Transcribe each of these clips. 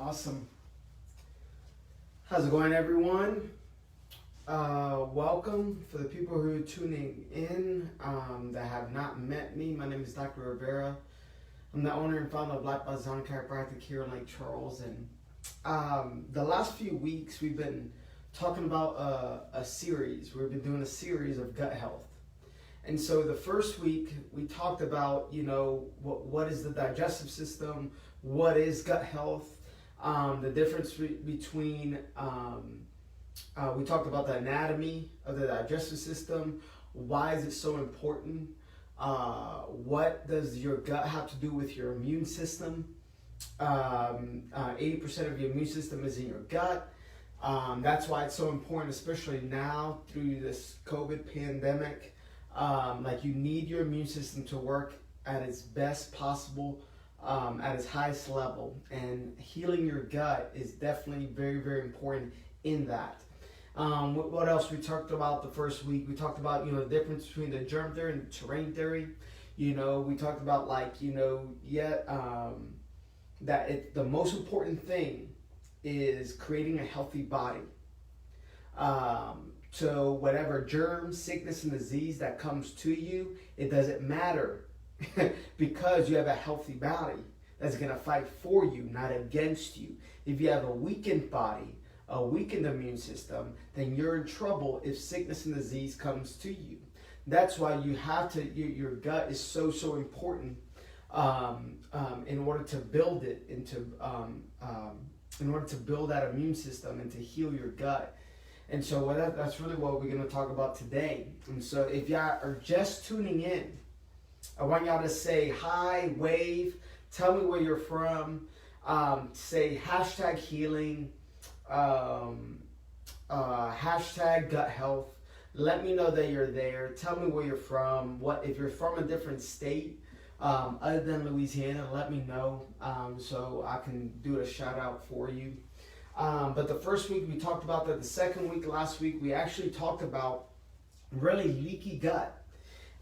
Awesome. How's it going, everyone? Welcome for the people who are tuning in that have not met me. My name is Dr. Rivera. I'm the owner and founder of Black Bazan Chiropractic here in Lake Charles. And the last few weeks, we've been talking about a series. We've been doing a series of gut health. And so the first week, we talked about, what is the digestive system, what is gut health, the difference between, we talked about the anatomy of the digestive system, why is it so important, what does your gut have to do with your immune system. 80% of your immune system is in your gut. That's why it's so important, especially now through this COVID pandemic. You need your immune system to work at its best possible, at its highest level, and healing your gut is definitely very, very important in that. What else we talked about the first week? We talked about, the difference between the germ theory and the terrain theory. We talked about that the most important thing is creating a healthy body. So whatever germ, sickness, and disease that comes to you, it doesn't matter because you have a healthy body that's going to fight for you, not against you. If you have a weakened body, a weakened immune system, then you're in trouble if sickness and disease comes to you. That's why you have to, your gut is so important in order to build it, in order to build that immune system and to heal your gut. And so that's really what we're going to talk about today. And so if y'all are just tuning in, I want y'all to say hi, wave, tell me where you're from, say hashtag healing, hashtag gut health. Let me know that you're there. Tell me where you're from. If you're from a different state other than Louisiana, let me know so I can do a shout out for you. But the first week we talked about that. The second week, last week, we actually talked about really leaky gut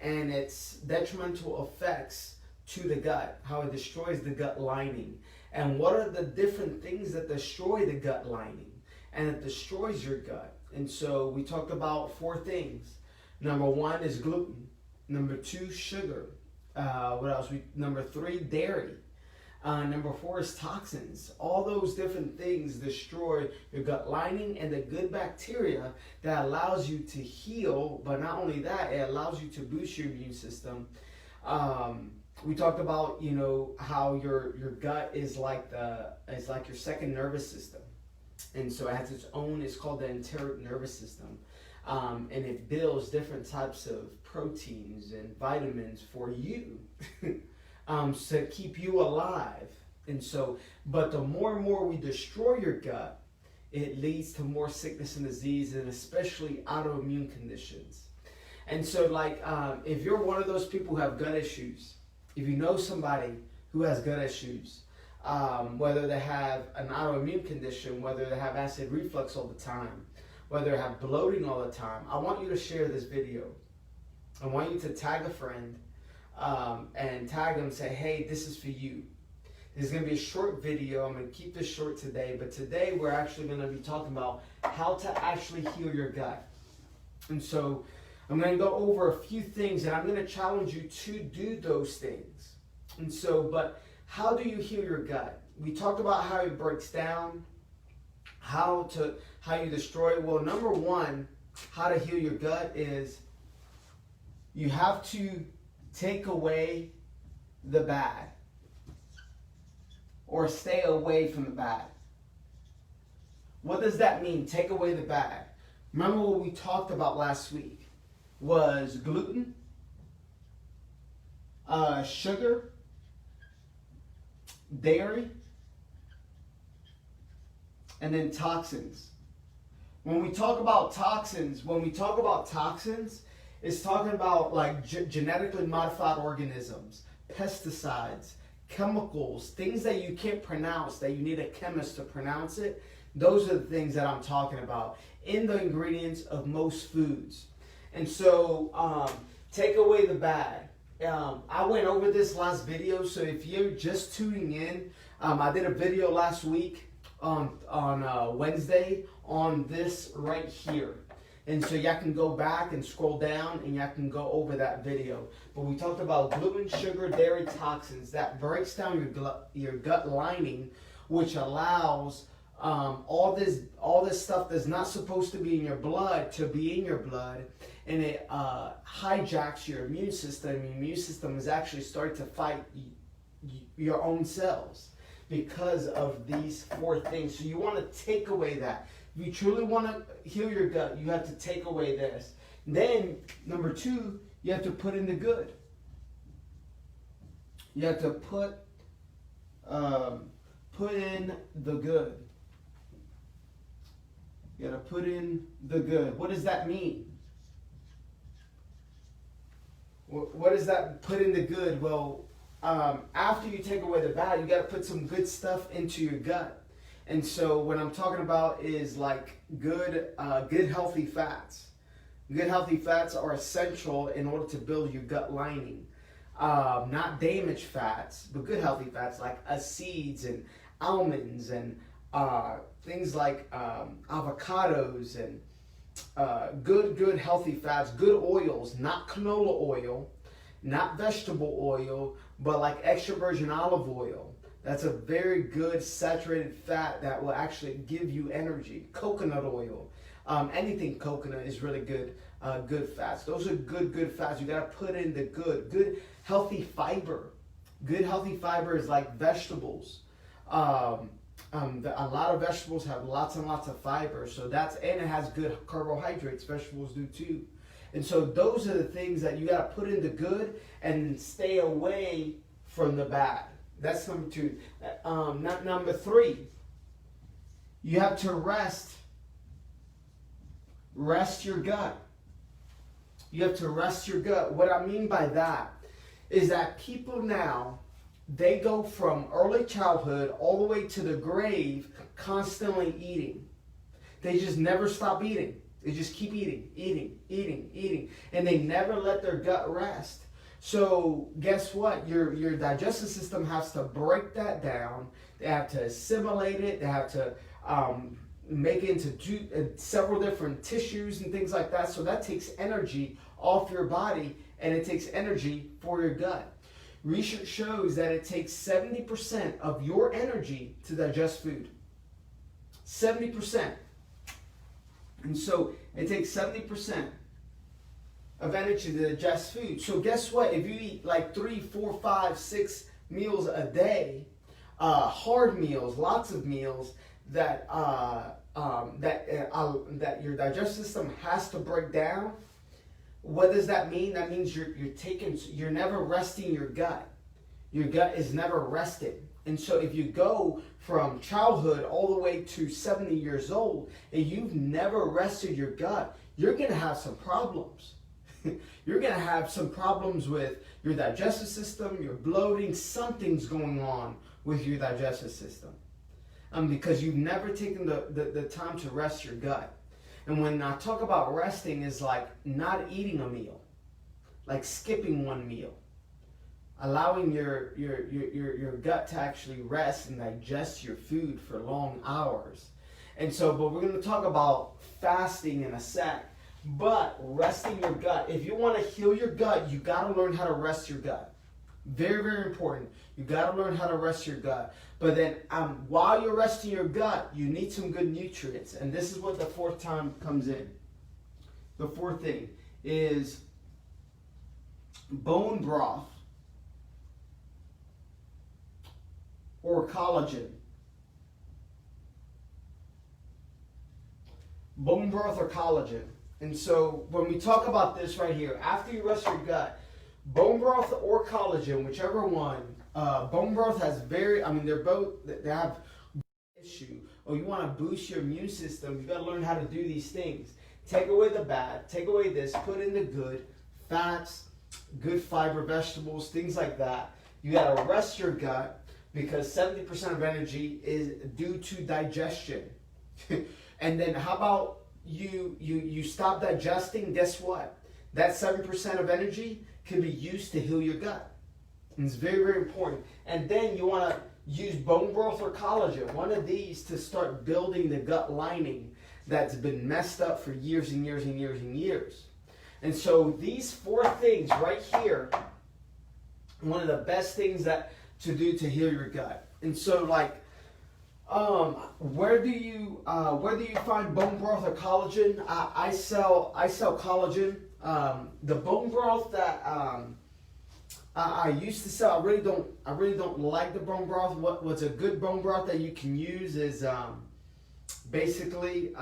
and its detrimental effects to the gut, how it destroys the gut lining, and what are the different things that destroy the gut lining and it destroys your gut. And so we talked about 4 things. Number 1 is gluten. Number 2, sugar. What else? Number 3, dairy. Number 4 is toxins. All those different things destroy your gut lining and the good bacteria that allows you to heal. But not only that, it allows you to boost your immune system. We talked about how your gut is like your second nervous system, and so it has its own. It's called the enteric nervous system, and it builds different types of proteins and vitamins for you. To keep you alive. And so, but the more and more we destroy your gut, it leads to more sickness and disease, and especially autoimmune conditions. And so if you're one of those people who have gut issues, if you know somebody who has gut issues, whether they have an autoimmune condition, whether they have acid reflux all the time, whether they have bloating all the time, I want you to share this video. I want you to tag a friend, and tag them and say, hey, this is for you. This is going to be a short video. I'm going to keep this short today, but today we're actually going to be talking about how to actually heal your gut. And so I'm going to go over a few things, and I'm going to challenge you to do those things. And so, but how do you heal your gut? We talked about how it breaks down, how you destroy it. Well, number 1, how to heal your gut is you have to take away the bad, or stay away from the bad. What does that mean? Take away the bad. Remember what we talked about last week was gluten, sugar, dairy, and then toxins. When we talk about toxins, it's talking about genetically modified organisms, pesticides, chemicals, things that you can't pronounce, that you need a chemist to pronounce it. Those are the things that I'm talking about in the ingredients of most foods. And so take away the bad. I went over this last video, so if you're just tuning in, I did a video last week Wednesday on this right here. And so y'all can go back and scroll down and y'all can go over that video. But we talked about gluten, sugar, dairy toxins. That breaks down your gut lining, which allows all this stuff that's not supposed to be in your blood to be in your blood. And it hijacks your immune system. Your immune system is actually starting to fight your own cells because of these 4 things. So you want to take away that. If you truly want to heal your gut, you have to take away this. Then, number 2, you have to put in the good. You have to put in the good. You got to put in the good. What does that mean? What does that put in the good? Well, after you take away the bad, you got to put some good stuff into your gut. And so what I'm talking about is like good healthy fats. Good healthy fats are essential in order to build your gut lining. Not damaged fats, but good healthy fats like seeds and almonds and things like avocados and good healthy fats, good oils, not canola oil, not vegetable oil, but like extra virgin olive oil. That's a very good saturated fat that will actually give you energy. Coconut oil, anything coconut is really good. Good fats. Those are good fats. You got to put in the good healthy fiber. Good healthy fiber is like vegetables. A lot of vegetables have lots and lots of fiber, so and it has good carbohydrates. Vegetables do too. And so those are the things that you got to put in the good and stay away from the bad. That's number 2. Number 3, you have to rest your gut. You have to rest your gut. What I mean by that is that people now, they go from early childhood all the way to the grave constantly eating. They just never stop eating. They just keep eating. And they never let their gut rest. So guess what? Your digestive system has to break that down. They have to assimilate it. They have to make it into several different tissues and things like that. So that takes energy off your body, and it takes energy for your gut. Research shows that it takes 70% of your energy to digest food. 70%. And so it takes 70% of energy to digest food. So guess what? If you eat like 3, 4, 5, 6 meals a day, hard meals, lots of meals that your digestive system has to break down. What does that mean? That means you're never resting your gut. Your gut is never rested. And so if you go from childhood all the way to 70 years old and you've never rested your gut, you're going to have some problems. You're going to have some problems with your digestive system, your bloating, something's going on with your digestive system. Because you've never taken the time to rest your gut. And when I talk about resting, is like not eating a meal, like skipping one meal. Allowing your gut to actually rest and digest your food for long hours. And so, but we're going to talk about fasting in a sec. But resting your gut, if you want to heal your gut, you got to learn how to rest your gut. Very, very important. You got to learn how to rest your gut. But then while you're resting your gut, you need some good nutrients. And this is what the 4th time comes in. The 4th thing is bone broth or collagen. Bone broth or collagen. And so when we talk about this right here, after you rest your gut, bone broth or collagen, whichever one, bone broth has they have issue. Or you want to boost your immune system, you got to learn how to do these things. Take away the bad, take away this, put in the good, fats, good fiber, vegetables, things like that. You got to rest your gut because 70% of energy is due to digestion. And then how about you stop digesting? Guess what? That 7% of energy can be used to heal your gut. And it's very, very important. And then you want to use bone broth or collagen, one of these, to start building the gut lining that's been messed up for years and years and years and years. And so these 4 things right here, one of the best things that to do to heal your gut. And so, like, where do you find bone broth or collagen? I sell collagen. The bone broth that I used to sell, I really don't like the bone broth. What's a good bone broth that you can use is basically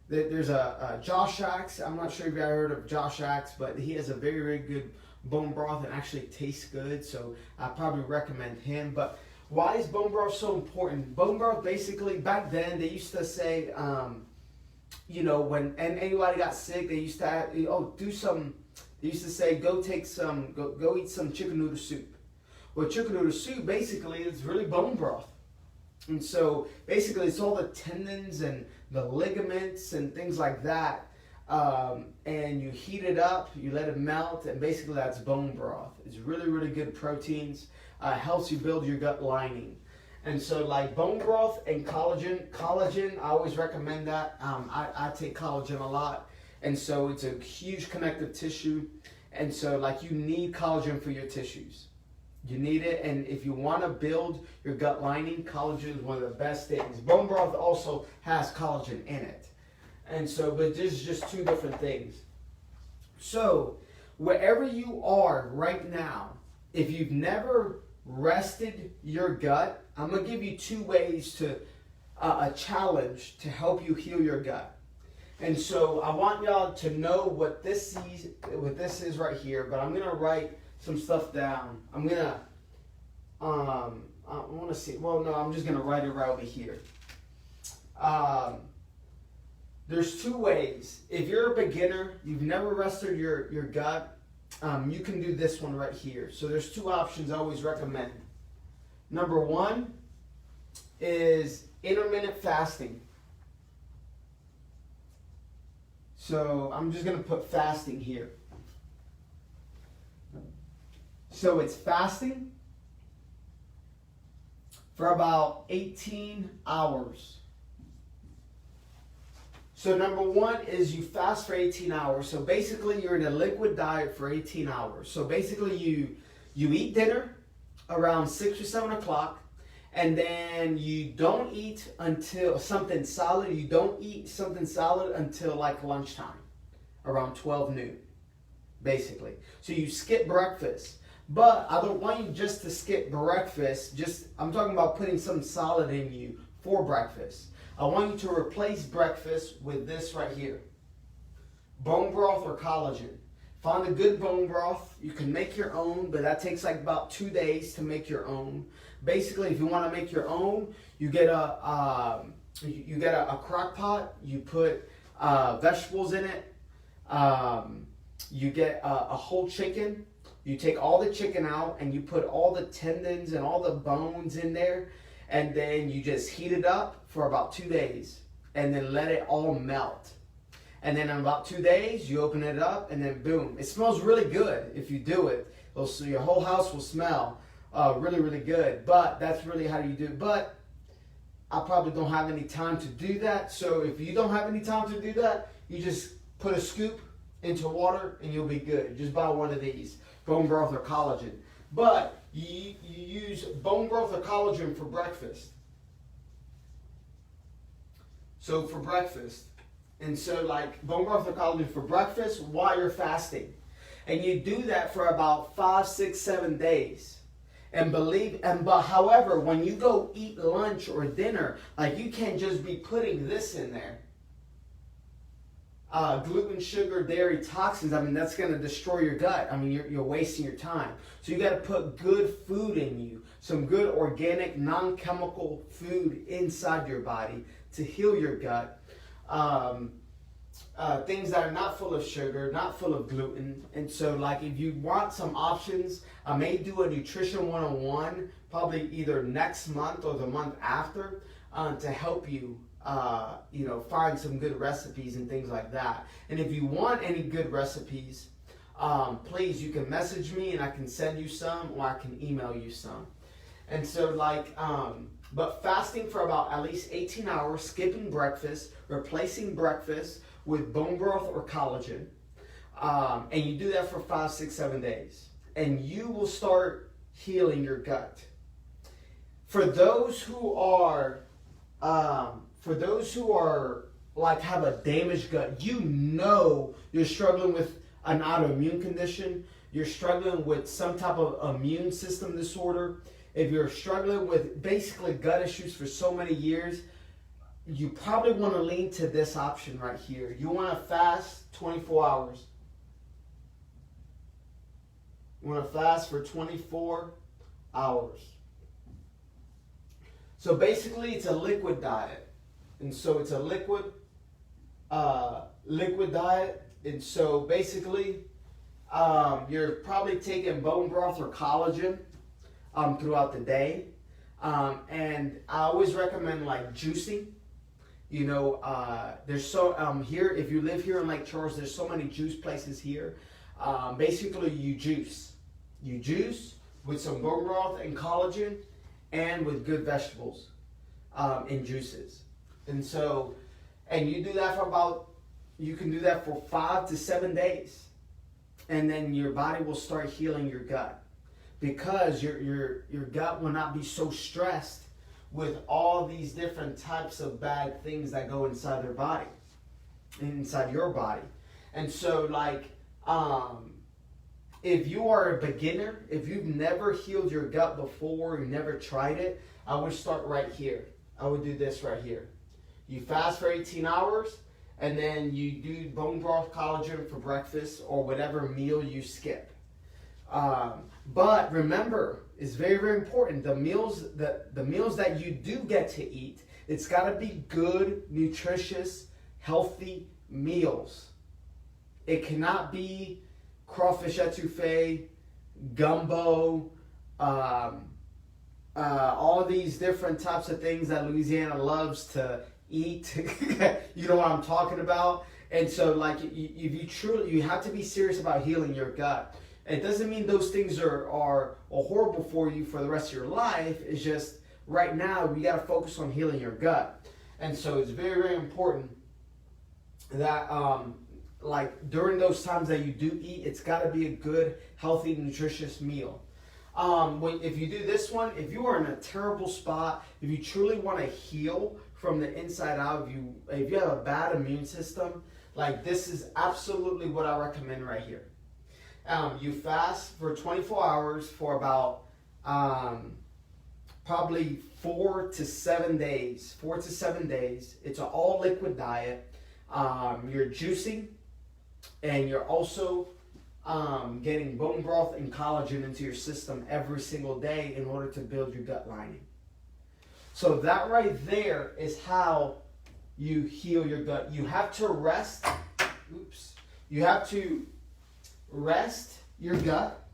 there's a Josh Axe. I'm not sure if you ever heard of Josh Axe, but he has a very, very good bone broth and actually tastes good. So I probably recommend him. But why is bone broth so important? Bone broth, basically, back then they used to say, when anybody got sick, they used to have, they used to say, go eat some chicken noodle soup. Well, chicken noodle soup basically is really bone broth. And so basically it's all the tendons and the ligaments and things like that. And you heat it up, you let it melt, and basically that's bone broth. It's really, really good proteins. Helps you build your gut lining. And so, like, bone broth and collagen, I always recommend that. I take collagen a lot. And so it's a huge connective tissue. And so, like, you need collagen for your tissues. You need it. And if you want to build your gut lining, collagen is one of the best things. Bone broth also has collagen in it. And so, but this is just 2 different things. So, wherever you are right now, if you've never rested your gut, I'm going to give you 2 ways to a challenge to help you heal your gut. And so I want y'all to know what this is right here, but I'm going to write some stuff down. I'm going to, I want to see, well, no, I'm just going to write it right over here. There's 2 ways. If you're a beginner, you've never rested your gut, you can do this one right here. So there's 2 options I always recommend. Number 1 is intermittent fasting. So I'm just going to put fasting here. So it's fasting for about 18 hours. So number 1 is you fast for 18 hours. So basically you're in a liquid diet for 18 hours. So basically you eat dinner around 6 or 7 o'clock, and then you don't eat until something solid. You don't eat something solid until like lunchtime, around 12 noon, basically. So you skip breakfast. But I don't want you just to skip breakfast. I'm talking about putting something solid in you for breakfast. I want you to replace breakfast with this right here. Bone broth or collagen. Find a good bone broth. You can make your own, but that takes like about 2 days to make your own. Basically, if you want to make your own, you get a crock pot. You put vegetables in it. You get a whole chicken. You take all the chicken out and you put all the tendons and all the bones in there, and then you just heat it up for about 2 days and then let it all melt. And then in about 2 days, you open it up and then boom. It smells really good if you do it. So your whole house will smell really, really good. But that's really how you do it. But I probably don't have any time to do that. So if you don't have any time to do that, you just put a scoop into water and you'll be good. Just buy one of these, bone broth or collagen. But you use bone broth or collagen for breakfast. So for breakfast. And so like bone broth or collagen for breakfast while you're fasting. And you do that for about 5, 6, 7 days. But however, when you go eat lunch or dinner, like you can't just be putting this in there. Gluten, sugar, dairy, toxins, I mean, that's going to destroy your gut. I mean, you're wasting your time. So you got to put good food in you, some good organic, non-chemical food inside your body to heal your gut. Things that are not full of sugar, not full of gluten. And so, like, if you want some options, I may do a nutrition 101 probably either next month or the month after to help you find some good recipes and things like that. And if you want any good recipes, please, you can message me and I can send you some, or I can email you some. And so but fasting for about at least 18 hours, skipping breakfast, replacing breakfast with bone broth or collagen. And you do that for 5, 6, 7 days. And you will start healing your gut. For those who are like have a damaged gut, you're struggling with an autoimmune condition, you're struggling with some type of immune system disorder, if you're struggling with basically gut issues for so many years, you probably want to lean to this option right here. You want to fast 24 hours. You want to fast for 24 hours. So basically it's a liquid diet. And so it's a liquid diet. And so basically you're probably taking bone broth or collagen throughout the day. And I always recommend like juicing. There's so here, if you live here in Lake Charles, there's so many juice places here. Basically you juice with some bone broth and collagen and with good vegetables and juices. And you do that you can do that for 5 to 7 days. And then your body will start healing your gut, because your gut will not be so stressed with all these different types of bad things that go inside your body. And so if you are a beginner, if you've never healed your gut before, you never tried it, I would start right here. I would do this right here. You fast for 18 hours, and then you do bone broth collagen for breakfast or whatever meal you skip. But remember, it's very, very important. The meals that you do get to eat, it's got to be good, nutritious, healthy meals. It cannot be crawfish etouffee, gumbo, all these different types of things that Louisiana loves to eat. You know what I'm talking about? And so you have to be serious about healing your gut. It doesn't mean those things are horrible for you for the rest of your life. It's just right now we got to focus on healing your gut. And so it's very, very important that during those times that you do eat, it's got to be a good, healthy, nutritious meal. If you do this one, if you are in a terrible spot, if you truly want to heal from the inside out, if you have a bad immune system, this is absolutely what I recommend right here. You fast for 24 hours for about probably 4 to 7 days. It's an all liquid diet. You're juicing, and you're also getting bone broth and collagen into your system every single day in order to build your gut lining. So that right there is how you heal your gut. You have to rest. You have to rest your gut,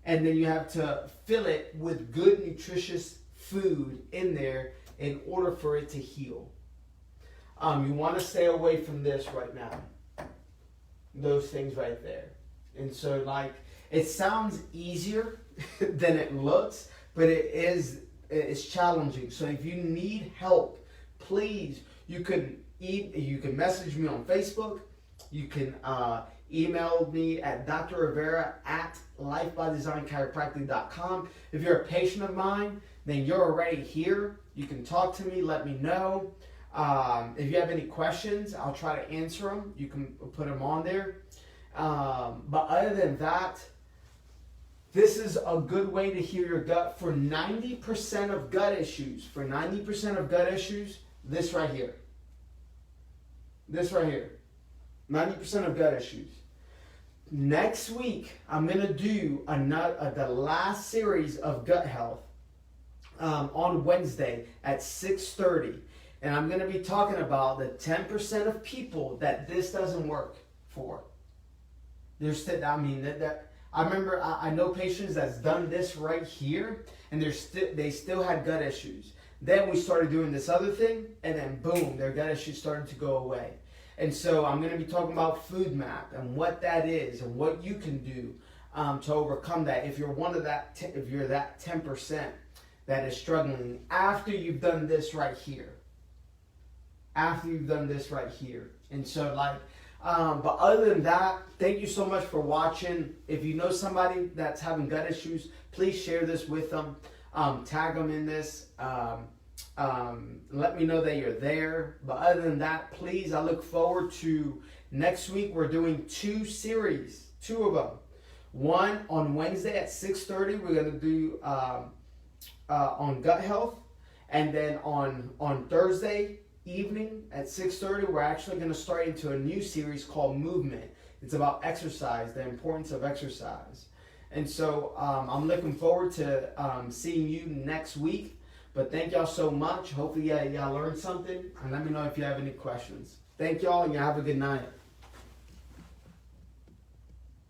and then you have to fill it with good, nutritious food in there in order for it to heal. You want to stay away from this right now. Those things right there. And so it sounds easier than it looks, but it's challenging. So if you need help, please, you can message me on Facebook. You can email me at drrivera@lifebydesignchiropractic.com. If you're a patient of mine, then you're already here. You can talk to me, let me know. If you have any questions, I'll try to answer them. You can put them on there. But other than that, this is a good way to heal your gut for 90% of gut issues. This right here. 90% of gut issues. Next week, I'm going to do the last series of gut health on Wednesday at 6:30. And I'm going to be talking about the 10% of people that this doesn't work for. I know patients that's done this right here, and they still had gut issues. Then we started doing this other thing, and then boom, their gut issues started to go away. And so I'm going to be talking about Food Map and what that is and what you can do to overcome that. If you're one of that, if you're that 10% that is struggling after you've done this right here. After you've done this right here. And so but other than that, thank you so much for watching. If you know somebody that's having gut issues, please share this with them. Tag them in this. Let me know that you're there. But other than that, please, I look forward to next week. We're doing 2 series, 2 of them. One on Wednesday at 6:30, we're going to do on gut health. And then on Thursday evening at 6:30, we're actually going to start into a new series called Movement. It's about exercise, the importance of exercise. And so I'm looking forward to seeing you next week. But thank y'all so much. Hopefully y'all learned something. And let me know if you have any questions. Thank y'all, and y'all have a good night.